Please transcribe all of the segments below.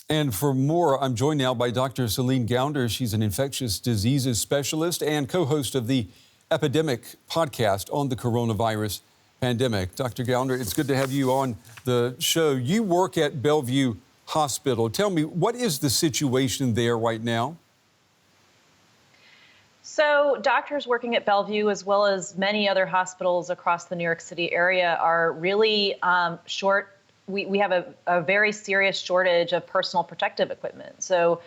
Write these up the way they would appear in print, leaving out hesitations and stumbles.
And for more, I'm joined now by Dr. Celine Gounder. She's an infectious diseases specialist and co-host of the EPIDEMIC podcast on the coronavirus pandemic. Dr. Gounder, it's good to have you on the show. You work at Bellevue Hospital. Tell me, what is the situation there right now? So doctors working at Bellevue, as well as many other hospitals across the New York City area, are really short. We have a very serious shortage of personal protective equipment. So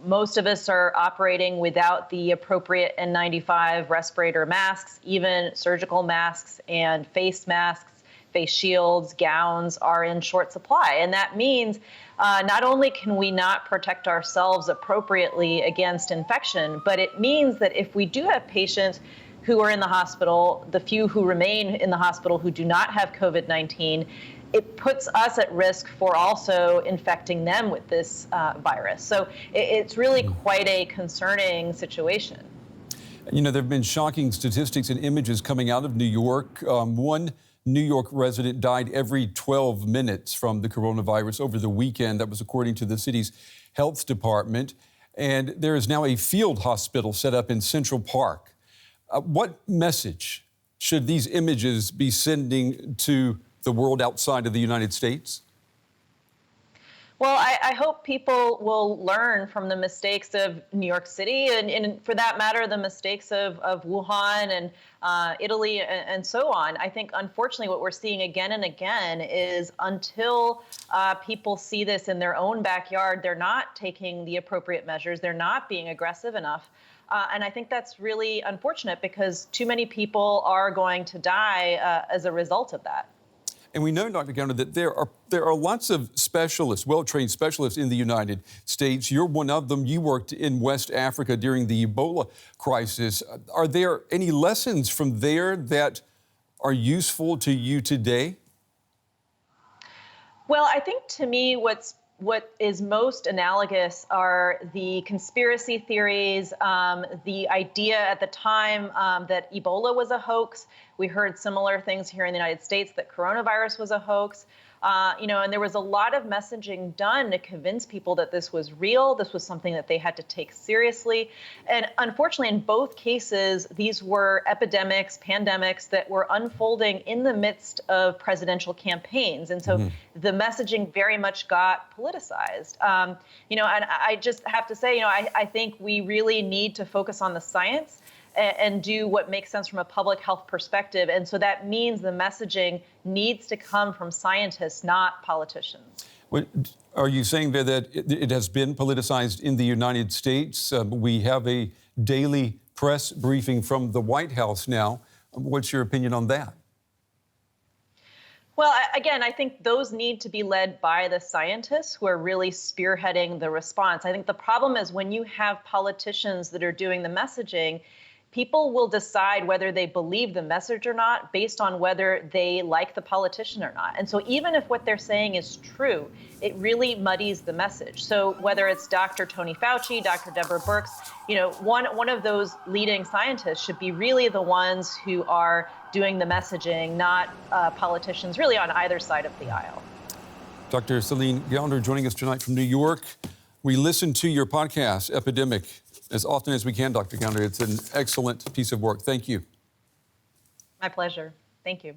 most of us are operating without the appropriate N95 respirator masks. Even surgical masks and face masks, face shields, gowns are in short supply. And that means not only can we not protect ourselves appropriately against infection, but it means that if we do have patients who are in the hospital, the few who remain in the hospital who do not have COVID-19, it puts us at risk for also infecting them with this virus. So it's really quite a concerning situation. You know, there have been shocking statistics and images coming out of New York. One New York resident died every 12 minutes from the coronavirus over the weekend. That was according to the city's health department. And there is now a field hospital set up in Central Park. What message should these images be sending to the world outside of the United States? Well, I hope people will learn from the mistakes of New York City and for that matter, the mistakes of Wuhan and Italy and so on. I think, unfortunately, what we're seeing again and again is until people see this in their own backyard, they're not taking the appropriate measures. They're not being aggressive enough. And I think that's really unfortunate because too many people are going to die as a result of that. And we know, Dr. Gounder, that there are lots of specialists, well-trained specialists in the United States. You're one of them. You worked in West Africa during the Ebola crisis. Are there any lessons from there that are useful to you today? Well, I think to me what is most analogous are the conspiracy theories, the idea at the time that Ebola was a hoax. We heard similar things here in the United States that coronavirus was a hoax. And there was a lot of messaging done to convince people that this was real. This was something that they had to take seriously. And unfortunately, in both cases, these were epidemics, pandemics that were unfolding in the midst of presidential campaigns. And so the messaging very much got politicized. And I just have to say, I think we really need to focus on the science and do what makes sense from a public health perspective. And so that means the messaging needs to come from scientists, not politicians. Are you saying there that it has been politicized in the United States? We have a daily press briefing from the White House now. What's your opinion on that? Well, again, I think those need to be led by the scientists who are really spearheading the response. I think the problem is when you have politicians that are doing the messaging, people will decide whether they believe the message or not based on whether they like the politician or not. And so even if what they're saying is true, it really muddies the message. So whether it's Dr. Tony Fauci, Dr. Deborah Birx, one of those leading scientists should be really the ones who are doing the messaging, not politicians really on either side of the aisle. Dr. Celine Gounder joining us tonight from New York. We listen to your podcast, Epidemic, as often as we can, Dr. Gounder. It's an excellent piece of work. Thank you. My pleasure. Thank you.